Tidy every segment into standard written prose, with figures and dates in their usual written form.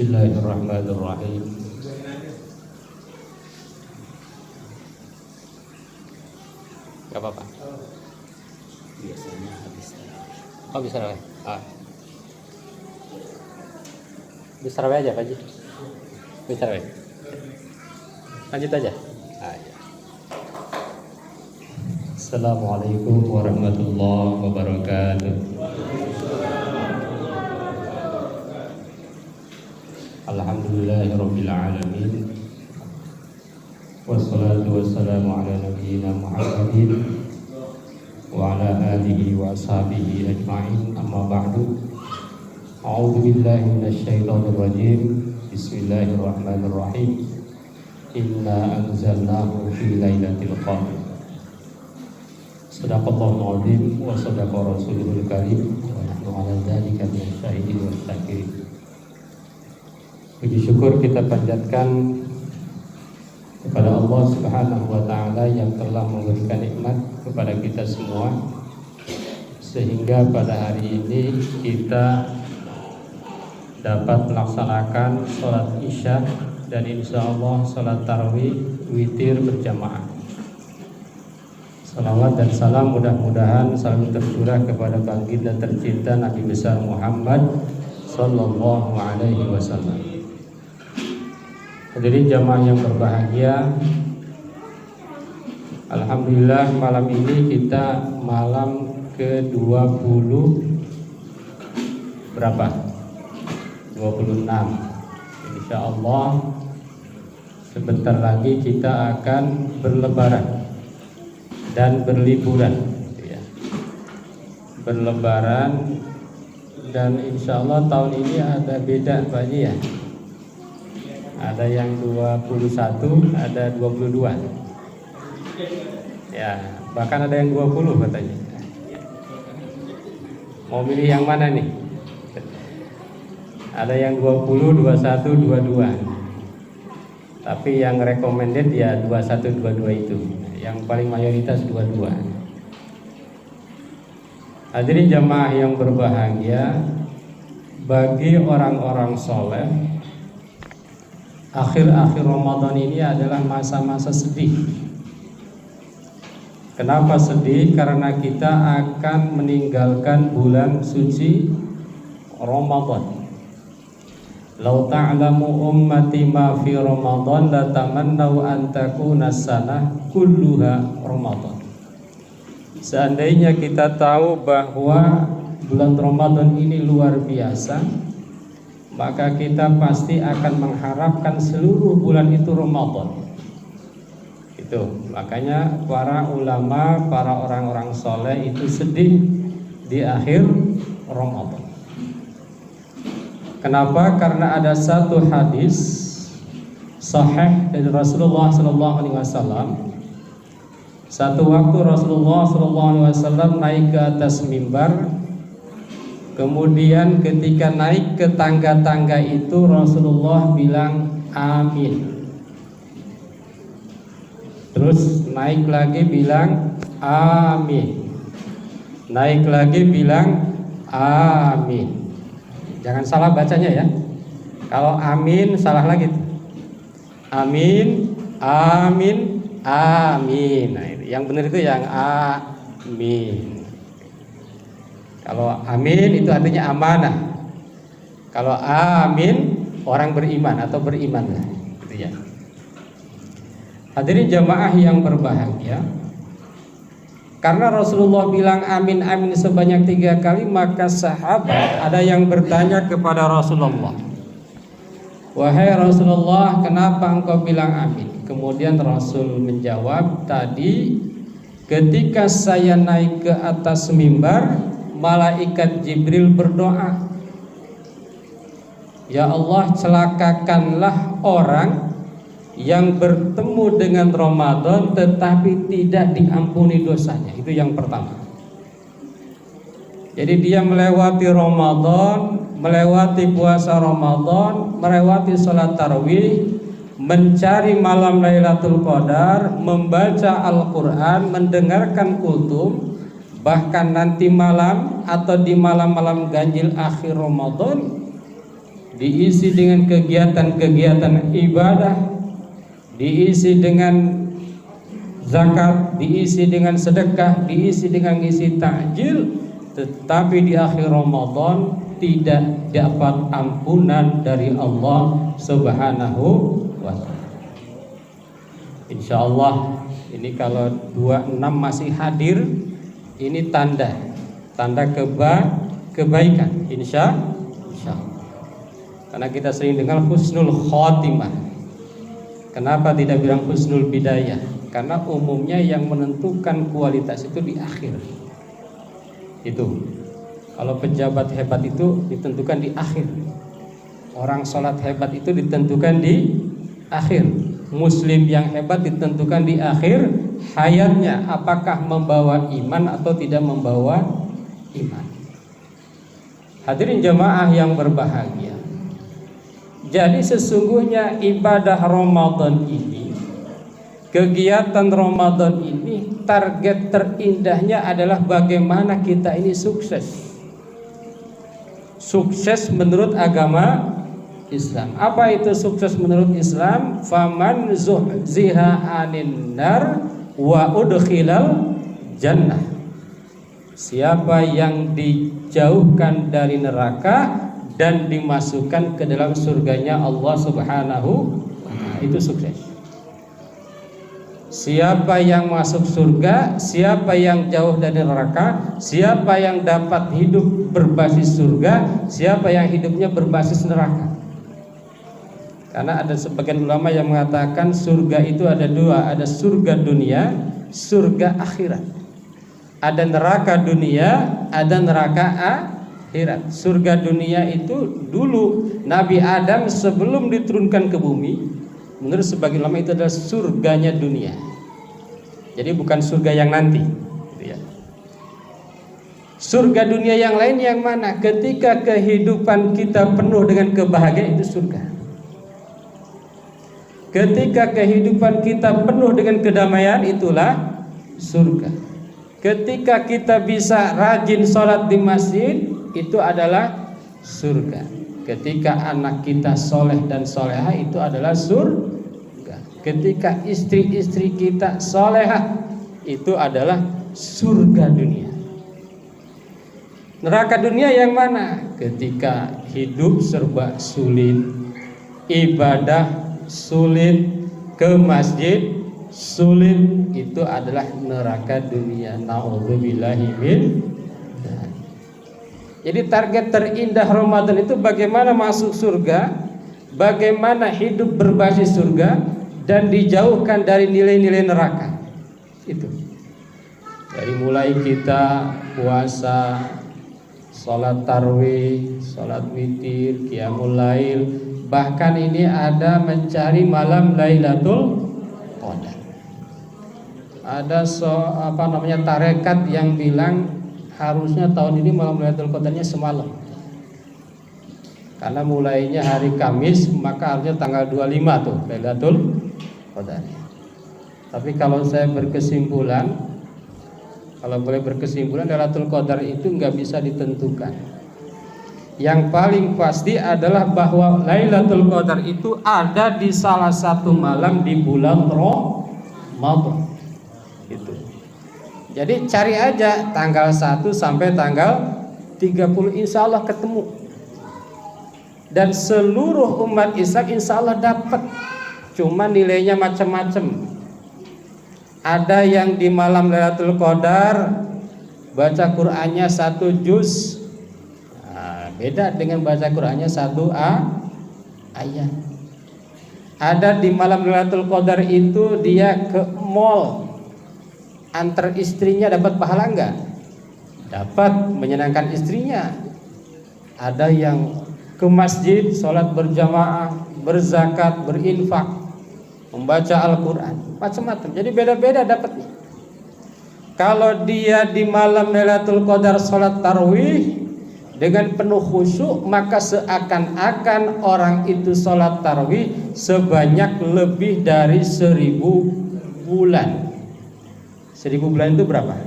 Bismillahirrahmanirrahim. Gak apa-apa. Biasanya habis tarawih. Oh bisa tarawih. Bisa tarawih aja Pak Haji. Bisa tarawih. Lanjut aja. Ya. Assalamualaikum warahmatullahi wabarakatuh. Alhamdulillahirabbil alamin. Wassalatu wassalamu ala nabiyyina Muhammadin wa ala alihi wa ashabihi ajma'in. Amma ba'du. A'udzu billahi minasyaitonir rajim. Bismillahirrahmanirrahim. Inna anzalnahu fi lailatul qadr. Shadaqallahul azim wa shadaqa rasulul karim wa nahnu 'ala dzalika minasy syahidin wa syakirin. Puji syukur kita panjatkan kepada Allah Subhanahu wa taala yang telah memberikan nikmat kepada kita semua, sehingga pada hari ini kita dapat melaksanakan sholat isya dan insya Allah sholat tarawih witir berjamaah. Salawat dan salam mudah-mudahan selalu tercurah kepada baginda tercinta Nabi besar Muhammad Sallallahu Alaihi Wasallam. Hadirin jamaah yang berbahagia, alhamdulillah malam ini kita malam ke-20 berapa? 26. Insya Allah sebentar lagi kita akan berlebaran dan berliburan, berlebaran, dan insya Allah tahun ini ada beda Pak Haji ya. Ada yang 21, ada 22. Ya, bahkan ada yang 20 katanya. Mau milih yang mana nih? Ada yang 20, 21, 22. Tapi yang recommended ya 21, 22 itu. Yang paling mayoritas 22. Hadirin jamaah yang berbahagia, bagi orang-orang soleh, akhir-akhir Ramadan ini adalah masa-masa sedih. Kenapa sedih? Karena kita akan meninggalkan bulan suci Ramadan. Lau ta'lamu ummati ma fi Ramadan la tamannau an takuna sanah kulluha Ramadan. Seandainya kita tahu bahwa bulan Ramadan ini luar biasa, maka kita pasti akan mengharapkan seluruh bulan itu Ramadan. Itu makanya para ulama, para orang-orang soleh itu sedih di akhir Ramadan. Kenapa? Karena ada satu hadis sahih dari Rasulullah SAW. Satu waktu Rasulullah SAW naik ke atas mimbar. Kemudian ketika naik ke tangga-tangga itu Rasulullah bilang amin. Terus naik lagi bilang amin. Naik lagi bilang amin. Jangan salah bacanya ya. Kalau amin salah lagi. Amin, amin, amin. Nah, yang benar itu yang amin. Kalau amin itu artinya amanah. Kalau amin orang beriman atau beriman lah, gitu ya. Hadirin jamaah yang berbahagia, karena Rasulullah bilang amin amin sebanyak 3 kali, maka sahabat ada yang bertanya kepada Rasulullah, wahai Rasulullah, kenapa engkau bilang amin? Kemudian Rasul menjawab, tadi ketika saya naik ke atas mimbar, malaikat Jibril berdoa, ya Allah, celakakanlah orang yang bertemu dengan Ramadan tetapi tidak diampuni dosanya. Itu yang pertama. Jadi dia melewati Ramadan, melewati puasa Ramadan, melewati sholat tarawih, mencari malam Lailatul Qadar, membaca Al-Quran, mendengarkan khutbah, bahkan nanti malam atau di malam-malam ganjil akhir Ramadan diisi dengan kegiatan-kegiatan ibadah, diisi dengan zakat, diisi dengan sedekah, diisi dengan isi takjil, tetapi di akhir Ramadan tidak dapat ampunan dari Allah Subhanahu wa taala. Insyaallah ini kalau 26 masih hadir, ini tanda kebaikan insyaallah. Karena kita sering dengar husnul khotimah. Kenapa tidak bilang husnul bidayah? Karena umumnya yang menentukan kualitas itu di akhir. Itu. Kalau pejabat hebat itu ditentukan di akhir. Orang sholat hebat itu ditentukan di akhir. Muslim yang hebat ditentukan di akhir hayatnya, apakah membawa iman atau tidak membawa iman. Hadirin jamaah yang berbahagia. Jadi sesungguhnya ibadah Ramadan ini, kegiatan Ramadan ini, target terindahnya adalah bagaimana kita ini sukses. Sukses menurut agama Islam. Apa itu sukses menurut Islam? Faman zuhziha 'anil nar wa udkhilal jannah. Siapa yang dijauhkan dari neraka dan dimasukkan ke dalam surganya Allah Subhanahu wa ta'ala, itu sukses. Siapa yang masuk surga, siapa yang jauh dari neraka, siapa yang dapat hidup berbasis surga, siapa yang hidupnya berbasis neraka. Karena ada sebagian ulama yang mengatakan surga itu ada dua, ada surga dunia, surga akhirat. Ada neraka dunia, ada neraka akhirat. Surga dunia itu dulu Nabi Adam sebelum diturunkan ke bumi, menurut sebagian ulama itu adalah surganya dunia. Jadi bukan surga yang nanti, gitu ya. Surga dunia yang lain yang mana? Ketika kehidupan kita penuh dengan kebahagiaan, itu surga. Ketika kehidupan kita penuh dengan kedamaian, itulah surga. Ketika kita bisa rajin sholat di masjid, itu adalah surga. Ketika anak kita soleh dan soleha, itu adalah surga. Ketika istri-istri kita soleha, itu adalah surga dunia. Neraka dunia yang mana? Ketika hidup serba sulit, ibadah sulit, ke masjid sulit, itu adalah neraka dunia. Na'udzubillahi min. Jadi target terindah Ramadan itu bagaimana masuk surga, bagaimana hidup berbasis surga, dan dijauhkan dari nilai-nilai neraka. Itu. Dari mulai kita puasa, sholat tarawih, sholat witir, qiyamul lail, bahkan ini ada mencari malam Lailatul Qadar. Ada tarekat yang bilang harusnya tahun ini malam Lailatul Qadarnya semalam. Karena mulainya hari Kamis, maka harusnya tanggal 25 tuh Lailatul Qadar. Tapi kalau saya berkesimpulan, kalau boleh berkesimpulan, Lailatul Qadar itu nggak bisa ditentukan. Yang paling pasti adalah bahwa Lailatul Qadar itu ada di salah satu malam di bulan Ramadan. Itu. Jadi cari aja tanggal 1 sampai tanggal 30, insya Allah ketemu. Dan seluruh umat Islam insya Allah dapat. Cuma nilainya macam-macam. Ada yang di malam Lailatul Qadar baca Qur'annya 1 juz. Beda dengan baca Qur'annya 1 ayat. Ada di malam Lailatul Qadar itu dia ke mall, antar istrinya, dapat pahala enggak? Dapat, menyenangkan istrinya. Ada yang ke masjid, sholat berjamaah, berzakat, berinfak, membaca Al-Quran, macam-macam. Jadi beda-beda dapatnya. Kalau dia di malam Lailatul Qadar sholat tarawih dengan penuh khusyuk, maka seakan-akan orang itu sholat tarawih sebanyak lebih dari 1000 bulan. 1000 bulan itu berapa?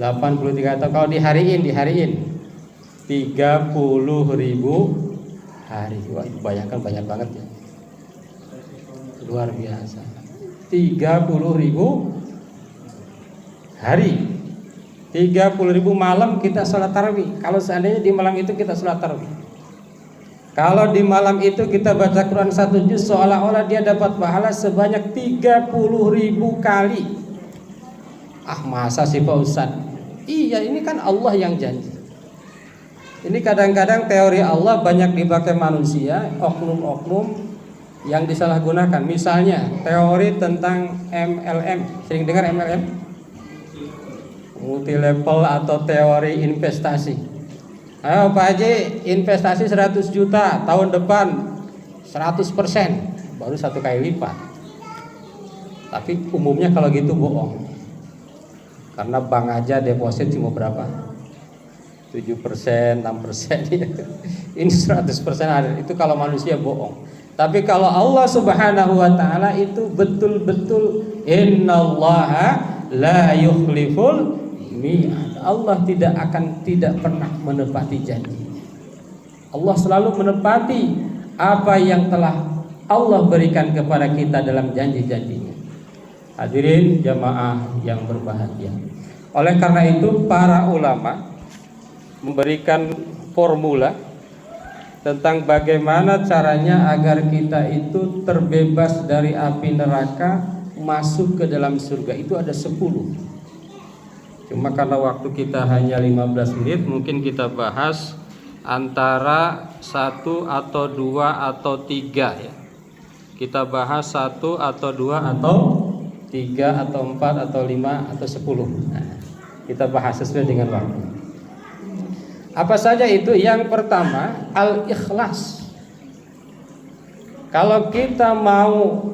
83 tahun. Kalau dihariin 30.000 hari. Wah, itu bayangkan banyak banget ya. Luar biasa. 30.000 hari. 30.000 malam kita sholat tarawih. Kalau seandainya di malam itu kita sholat tarawih, kalau di malam itu kita baca Quran 1 juz, seolah-olah dia dapat pahala sebanyak 30.000 kali. Ah, masa sih Pak Ustadz? Iya, ini kan Allah yang janji. Ini kadang-kadang teori Allah banyak dipakai manusia, oknum-oknum yang disalahgunakan. Misalnya teori tentang MLM. Sering dengar MLM? Multi level atau teori investasi. Ayo Pak Haji, investasi 100 juta, tahun depan 100%, baru 1 kali lipat. Tapi umumnya kalau gitu bohong. Karena bank aja deposit cuma berapa? 7%, 6%. Ini 100% ada. Itu kalau manusia bohong. Tapi kalau Allah Subhanahu wa taala itu betul-betul innallaha la yukhliful mi'ad. Allah tidak pernah menepati janji. Allah selalu menepati apa yang telah Allah berikan kepada kita dalam janji-janjinya. Hadirin jamaah yang berbahagia. Oleh karena itu para ulama memberikan formula tentang bagaimana caranya agar kita itu terbebas dari api neraka, masuk ke dalam surga. Itu ada 10. Cuma karena waktu kita hanya 15 menit, mungkin kita bahas antara 1 atau 2 atau 3 ya. Kita bahas 1 atau 2 atau 3 atau 4 atau 5 atau 10. Nah, kita bahas sesuai dengan waktu. Apa saja itu? Yang pertama, al-ikhlas. Kalau kita mau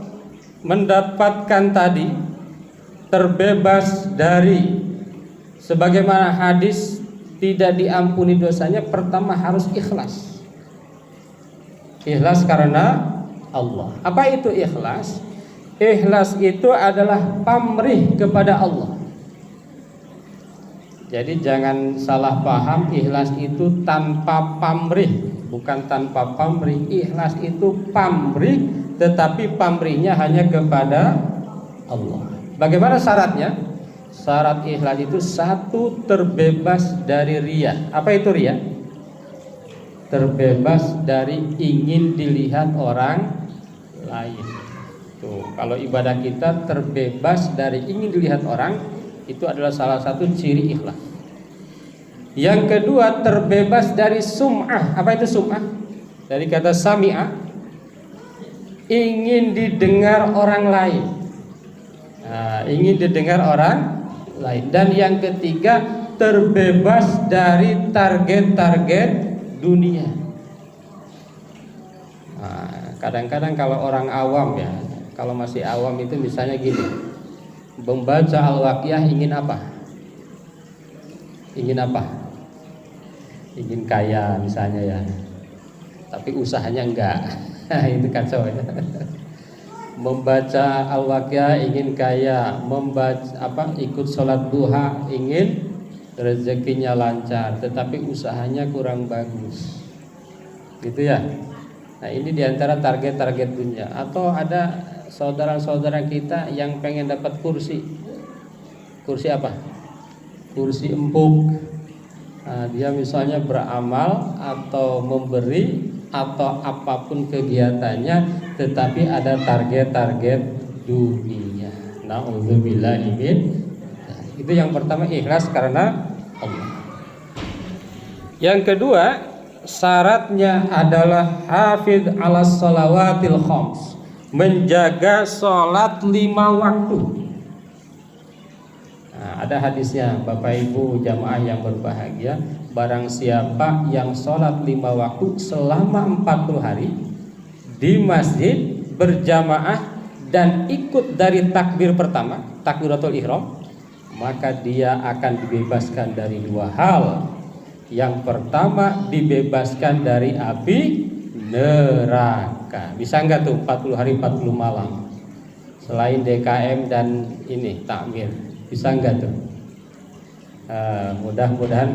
mendapatkan tadi terbebas dari sebagaimana hadis tidak diampuni dosanya, pertama harus ikhlas. Ikhlas karena Allah. Apa itu ikhlas? Ikhlas itu adalah pamrih kepada Allah. Jadi jangan salah paham, ikhlas itu tanpa pamrih. Bukan tanpa pamrih. Ikhlas itu pamrih, tetapi pamrihnya hanya kepada Allah. Bagaimana syaratnya? Syarat ikhlas itu 1, terbebas dari riya. Apa itu riya? Terbebas dari ingin dilihat orang lain. Tuh, kalau ibadah kita terbebas dari ingin dilihat orang, itu adalah salah satu ciri ikhlas. Yang kedua, terbebas dari sum'ah. Apa itu sum'ah? Dari kata sami'ah, ingin didengar orang lain. Nah, ingin didengar orang lain. Dan yang ketiga, terbebas dari target-target dunia. Nah, kadang-kadang kalau orang awam ya, kalau masih awam itu misalnya gini, membaca Al-Waqiah ingin apa? Ingin apa? Ingin kaya misalnya ya. Tapi usahanya enggak. Itu kacau ya. Membaca Al-Waqiah ingin kaya, ikut sholat duha ingin rezekinya lancar, tetapi usahanya kurang bagus. Gitu ya. Nah, ini diantara target-target dunia. Atau ada saudara-saudara kita yang pengen dapat kursi. Kursi apa? Kursi empuk. Nah, dia misalnya beramal atau memberi atau apapun kegiatannya, tetapi ada target-target dunia. Na'udzubillahi min. Itu yang pertama, ikhlas karena Allah. Yang kedua, syaratnya adalah hafidz 'alas shalawatil khams, menjaga sholat 5 waktu. Nah, ada hadisnya, Bapak Ibu jamaah yang berbahagia, barang siapa yang sholat 5 waktu selama 40 hari di masjid berjamaah dan ikut dari takbir pertama, takbiratul ihram, maka dia akan dibebaskan dari 2 hal. Yang pertama, dibebaskan dari api neraka. Bisa enggak tuh 40 hari 40 malam? Selain DKM dan ini takmir, bisa enggak tuh? Mudah-mudahan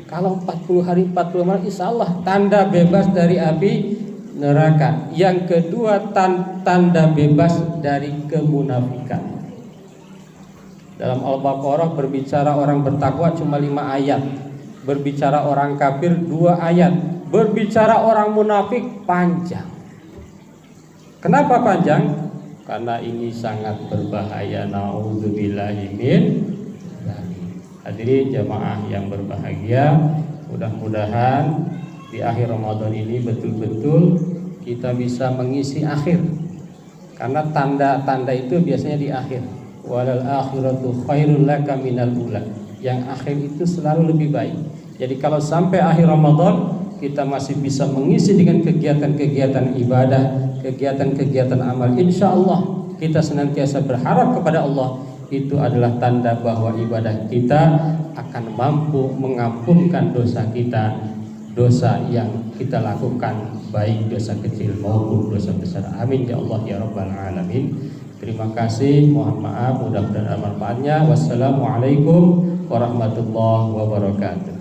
Kalau 40 hari 40 malam insya Allah tanda bebas dari api neraka. Yang kedua tanda bebas dari kemunafikan. Dalam Al-Baqarah berbicara orang bertakwa cuma 5 ayat. Berbicara orang kafir 2 ayat. Berbicara orang munafik panjang. Kenapa panjang? Karena ini sangat berbahaya. Nauzubillahi min dzalik. Hadirin jamaah yang berbahagia, mudah-mudahan di akhir Ramadan ini betul-betul kita bisa mengisi akhir. Karena tanda-tanda itu biasanya di akhir. Walal akhiratu khairul laka minal ula. Yang akhir itu selalu lebih baik. Jadi kalau sampai akhir Ramadan kita masih bisa mengisi dengan kegiatan-kegiatan ibadah, kegiatan-kegiatan amal, insya Allah kita senantiasa berharap kepada Allah. Itu adalah tanda bahwa ibadah kita akan mampu mengampunkan dosa kita, dosa yang kita lakukan, baik dosa kecil maupun dosa besar. Amin ya Allah ya Rabbal Alamin. Terima kasih, mohon maaf, mudah-mudahan ada manfaatnya. Wassalamualaikum warahmatullahi wabarakatuh.